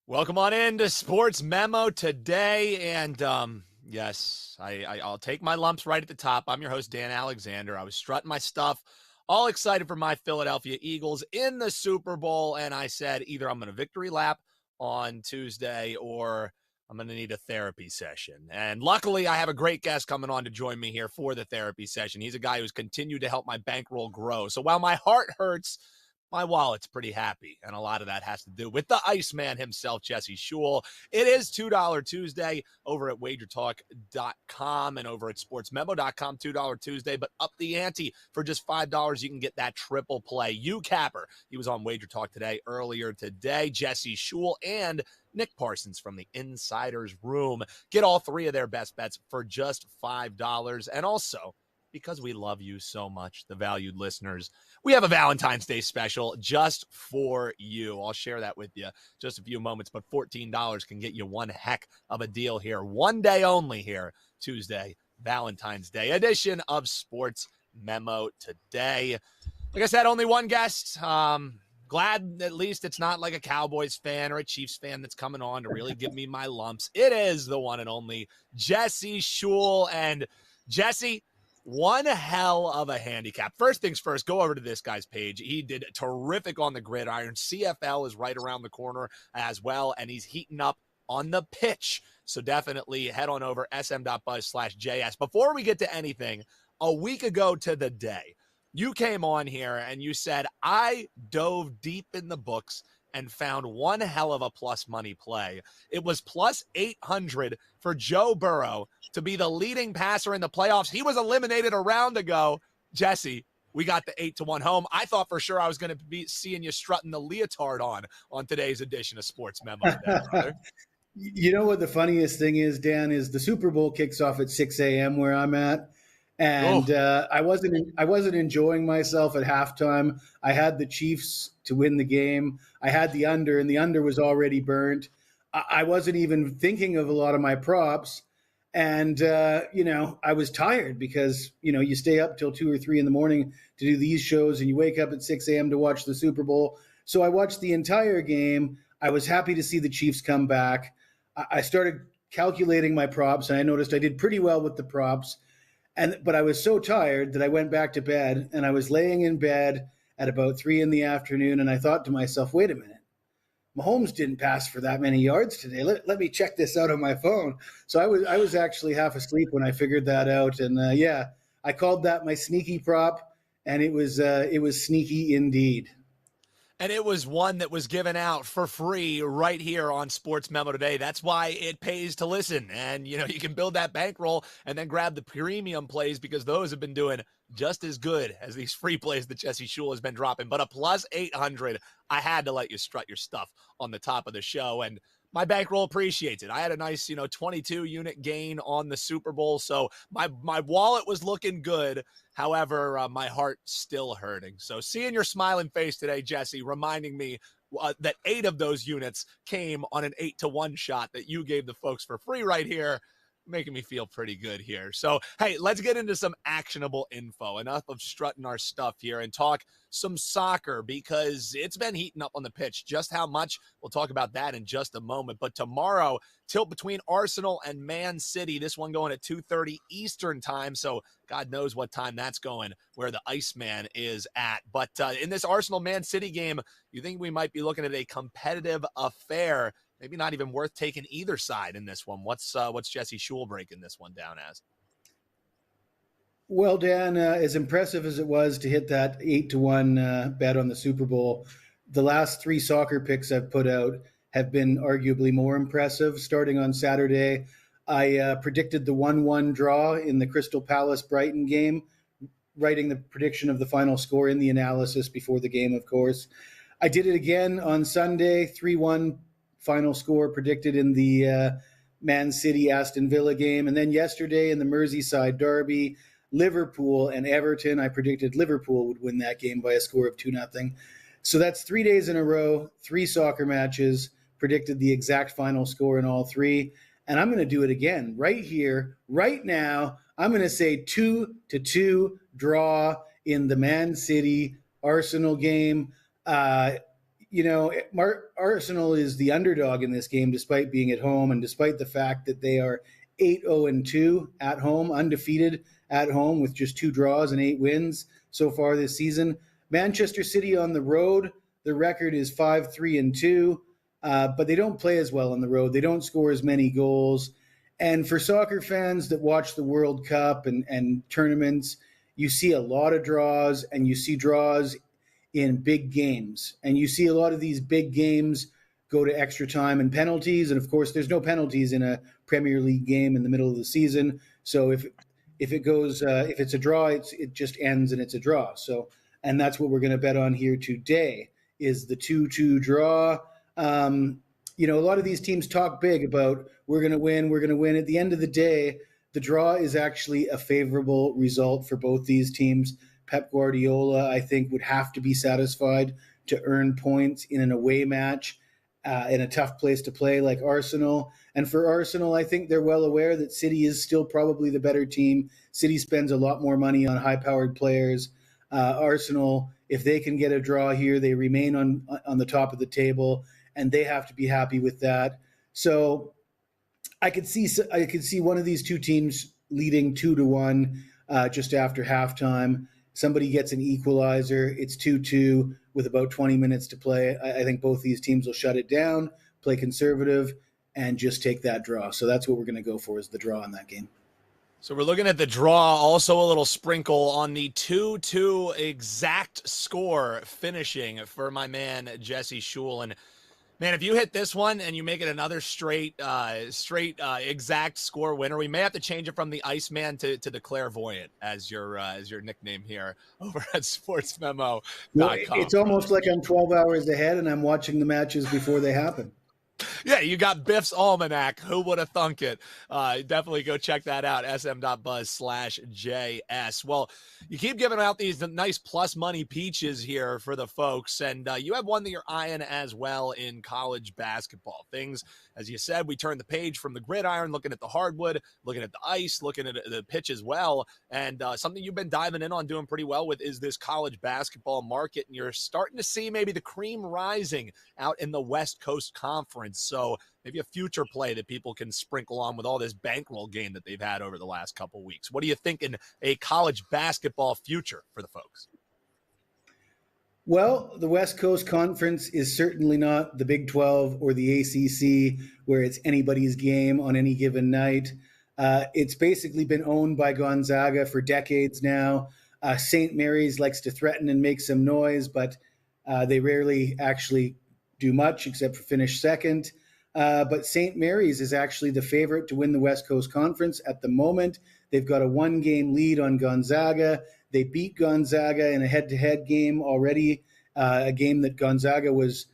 Welcome on in to Sports Memo Today. And yes, I'll take my lumps right at the top. I'm your host, Dan Alexander. I was strutting my stuff, all excited for my Philadelphia Eagles in the Super Bowl. And I said, either I'm going to victory lap on Tuesday or I'm going to need a therapy session. And luckily, I have a great guest coming on to join me here for the therapy session. He's a guy who's continued to help my bankroll grow. So while my heart hurts, my wallet's pretty happy, and a lot of that has to do with the Iceman himself, Jesse Schule. It is $2 Tuesday over at wagertalk.com and over at sportsmemo.com, $2 Tuesday, but up the ante for just $5. You can get that triple play. Capper, he was on Wager Talk today, earlier today. Jesse Schule and Nick Parsons from the Insider's Room. Get all three of their best bets for just $5. And also, because we love you so much, the valued listeners, we have a Valentine's Day special just for you. I'll share that with you just a few moments, but $14 can get you one heck of a deal here. One day only here, Tuesday, Valentine's Day edition of Sports Memo Today. Like I said, only one guest. Glad at least it's not like a Cowboys fan or a Chiefs fan that's coming on to really give me my lumps. It is the one and only Jesse Schule. And Jesse, one hell of a handicap. First things first, go over to this guy's page. He did terrific on the gridiron. CFL is right around the corner as well, and he's heating up on the pitch. So definitely head on over, sm.buzz/JS. Before we get to anything, a week ago to the day, you came on here and you said, I dove deep in the books and found one hell of a plus money play. It was plus 800 for Joe Burrow to be the leading passer in the playoffs. He was eliminated a round ago. Jesse, we got the 8-1 home. I thought for sure I was going to be seeing you strutting the leotard on today's edition of Sports Memo today, brother. You know what the funniest thing is, Dan, is the Super Bowl kicks off at 6 a.m. where I'm at. And I wasn't enjoying myself at halftime. I had the Chiefs to win the game. I had the under, and the under was already burnt. I wasn't even thinking of a lot of my props. And, I was tired because, you stay up till 2 or 3 in the morning to do these shows, and you wake up at 6 a.m. to watch the Super Bowl. So I watched the entire game. I was happy to see the Chiefs come back. I started calculating my props, and I noticed I did pretty well with the props. But I was so tired that I went back to bed, and I was laying in bed at about 3 in the afternoon, and I thought to myself, wait a minute, Mahomes didn't pass for that many yards today. Let me check this out on my phone. So I was actually half asleep when I figured that out, and I called that my sneaky prop, and it was sneaky indeed. And it was one that was given out for free right here on Sports Memo Today. That's why it pays to listen. And, you can build that bankroll and then grab the premium plays because those have been doing just as good as these free plays that Jesse Schule has been dropping. But a plus 800, I had to let you strut your stuff on the top of the show. And my bankroll appreciates it. I had a nice, 22-unit gain on the Super Bowl. So my wallet was looking good. However, my heart still hurting. So seeing your smiling face today, Jesse, reminding me that 8 of those units came on an 8-1 shot that you gave the folks for free right here, making me feel pretty good here. So, hey, let's get into some actionable info. Enough of strutting our stuff here and talk some soccer because it's been heating up on the pitch. Just how much, we'll talk about that in just a moment. But tomorrow, tilt between Arsenal and Man City. This one going at 2:30 Eastern time. So God knows what time that's going, where the Iceman is at. But in this Arsenal-Man City game, you think we might be looking at a competitive affair. Maybe not even worth taking either side in this one. What's Jesse Schule breaking this one down as? Well, Dan, as impressive as it was to hit that 8-1 bet on the Super Bowl, the last 3 soccer picks I've put out have been arguably more impressive. Starting on Saturday, I predicted the 1-1 draw in the Crystal Palace-Brighton game, writing the prediction of the final score in the analysis before the game, of course. I did it again on Sunday, 3-1 final score predicted in the Man City-Aston Villa game. And then yesterday in the Merseyside derby, Liverpool and Everton, I predicted Liverpool would win that game by a score of 2-0. So that's 3 days in a row, 3 soccer matches, predicted the exact final score in all 3. And I'm going to do it again right here, right now. I'm going to say 2-2 draw in the Man City Arsenal game. Arsenal is the underdog in this game, despite being at home and despite the fact that they are 8-0-2 at home, undefeated at home with just 2 draws and 8 wins so far this season. Manchester City on the road, their record is 5-3-2, but they don't play as well on the road. They don't score as many goals. And for soccer fans that watch the World Cup and tournaments, you see a lot of draws, and you see draws in big games. And you see a lot of these big games go to extra time and penalties. And of course, there's no penalties in a Premier League game in the middle of the season. So if it's a draw, it just ends and it's a draw. So, and that's what we're going to bet on here today is the 2-2 draw. A lot of these teams talk big about we're going to win. At the end of the day, the draw is actually a favorable result for both these teams. Pep Guardiola, I think, would have to be satisfied to earn points in an away match in a tough place to play like Arsenal. And for Arsenal, I think they're well aware that City is still probably the better team. City spends a lot more money on high-powered players. Arsenal, if they can get a draw here, they remain on the top of the table, and they have to be happy with that. So I could see one of these two teams leading 2-1 just after halftime. Somebody gets an equalizer. It's 2-2 with about 20 minutes to play. I think both these teams will shut it down, play conservative, and just take that draw. So that's what we're going to go for, is the draw in that game. So we're looking at the draw, also a little sprinkle on the 2-2 exact score finishing for my man Jesse Schule. And man, if you hit this one and you make it another straight exact score winner, we may have to change it from the Iceman to the Clairvoyant as your nickname here over at SportsMemo.com. Well, it's almost like I'm 12 hours ahead and I'm watching the matches before they happen. Yeah, you got Biff's Almanac. Who would have thunk it? Definitely go check that out, sm.buzz/JS. Well, you keep giving out these nice plus money peaches here for the folks, and you have one that you're eyeing as well in college basketball. Things, as you said, we turned the page from the gridiron, looking at the hardwood, looking at the ice, looking at the pitch as well, and something you've been diving in on doing pretty well with is this college basketball market, and you're starting to see maybe the cream rising out in the West Coast Conference. So maybe a future play that people can sprinkle on with all this bankroll gain that they've had over the last couple of weeks. What do you think in a college basketball future for the folks? Well, the West Coast Conference is certainly not the Big 12 or the ACC, where it's anybody's game on any given night. It's basically been owned by Gonzaga for decades now. St. Mary's likes to threaten and make some noise, but they rarely actually do much except for finish second. But St. Mary's is actually the favorite to win the West Coast Conference at the moment. They've got a 1-game lead on Gonzaga. They beat Gonzaga in a head-to-head game already, a game that Gonzaga was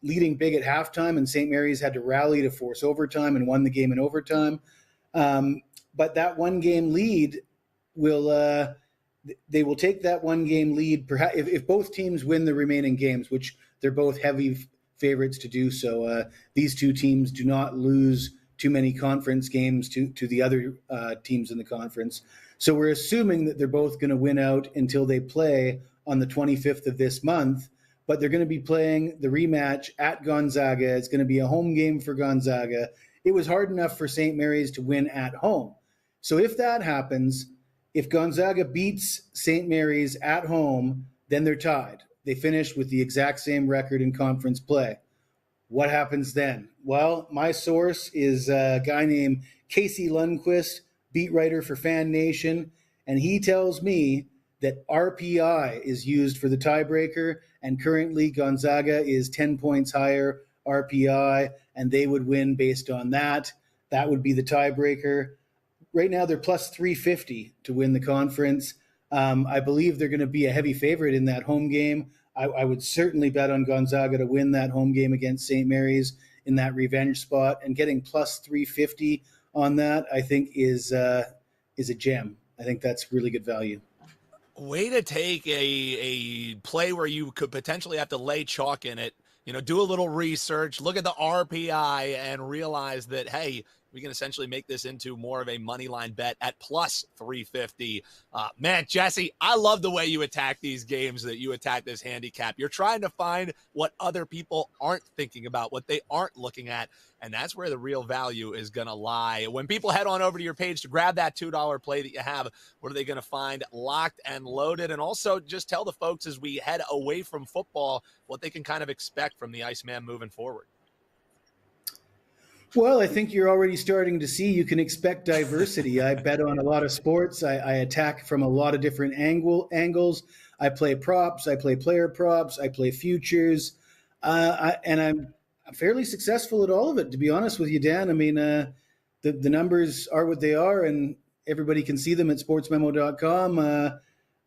leading big at halftime, and St. Mary's had to rally to force overtime and won the game in overtime. But that 1-game lead they will take that 1-game lead perhaps if both teams win the remaining games, which they're both heavy favorites to do so. These two teams do not lose too many conference games to the other teams in the conference. So we're assuming that they're both going to win out until they play on the 25th of this month, but they're going to be playing the rematch at Gonzaga. It's going to be a home game for Gonzaga. It was hard enough for St. Mary's to win at home. So if that happens, if Gonzaga beats St. Mary's at home, then they're tied. They finish with the exact same record in conference play. What happens then? Well, my source is a guy named Casey Lundquist, beat writer for Fan Nation, and he tells me that RPI is used for the tiebreaker, and currently Gonzaga is 10 points higher RPI, and they would win based on that. That would be the tiebreaker. Right now, they're plus 350 to win the conference. I believe they're going to be a heavy favorite in that home game. I would certainly bet on Gonzaga to win that home game against St. Mary's in that revenge spot, and getting plus 350 on that, I think, is a gem. I think that's really good value. Way to take a play where you could potentially have to lay chalk in it. Do a little research, look at the RPI, and realize that, hey, We can essentially make this into more of a money line bet at plus 350. Man, Jesse, I love the way you attack these games, that you attack this handicap. You're trying to find what other people aren't thinking about, what they aren't looking at. And that's where the real value is going to lie. When people head on over to your page to grab that $2 play that you have, what are they going to find? Locked and loaded. And also just tell the folks as we head away from football what they can kind of expect from the Iceman moving forward. Well, I think you're already starting to see you can expect diversity. I bet on a lot of sports. I attack from a lot of different angles. I play props. I play player props. I play futures. And I'm fairly successful at all of it, to be honest with you, Dan. I mean, the numbers are what they are, and everybody can see them at sportsmemo.com.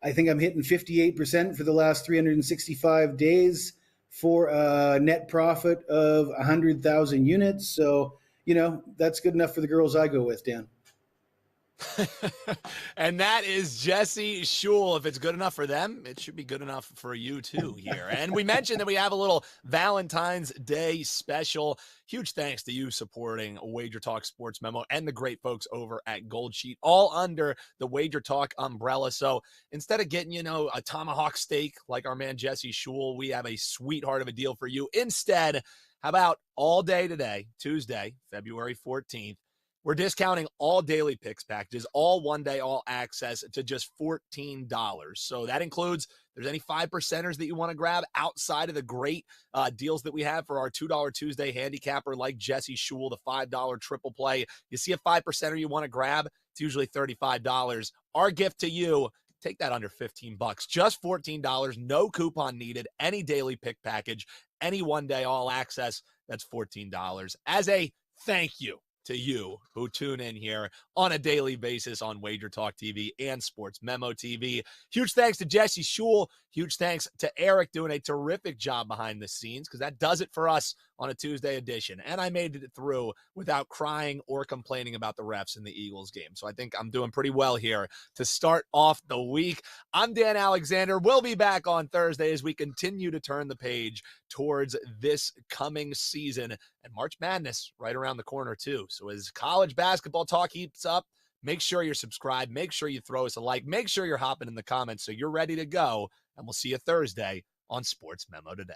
I think I'm hitting 58% for the last 365 days for a net profit of 100,000 units. So, that's good enough for the girls I go with, Dan. And that is Jesse Schule. If it's good enough for them, it should be good enough for you too here. And we mentioned that we have a little Valentine's Day special. Huge thanks to you supporting Wager Talk Sports Memo and the great folks over at Gold Sheet, all under the Wager Talk umbrella. So instead of getting, a tomahawk steak like our man Jesse Schule, we have a sweetheart of a deal for you. Instead, how about all day today, Tuesday, February 14th, we're discounting all daily picks packages, all one day, all access to just $14. So that includes, if there's any 5%ers that you want to grab outside of the great deals that we have for our $2 Tuesday handicapper like Jesse Schule, the $5 triple play. You see a 5%er you want to grab, it's usually $35. Our gift to you, take that under $15, just $14, no coupon needed, any daily pick package, any one day, all access, that's $14. As a thank you to you who tune in here on a daily basis on Wager Talk TV and Sports Memo TV. Huge thanks to Jesse Schule. Huge thanks to Eric doing a terrific job behind the scenes, because that does it for us on a Tuesday edition. And I made it through without crying or complaining about the refs in the Eagles game. So I think I'm doing pretty well here to start off the week. I'm Dan Alexander. We'll be back on Thursday as we continue to turn the page towards this coming season, and March Madness right around the corner too. So as college basketball talk heats up, make sure you're subscribed. Make sure you throw us a like. Make sure you're hopping in the comments so you're ready to go. And we'll see you Thursday on Sports Memo Today.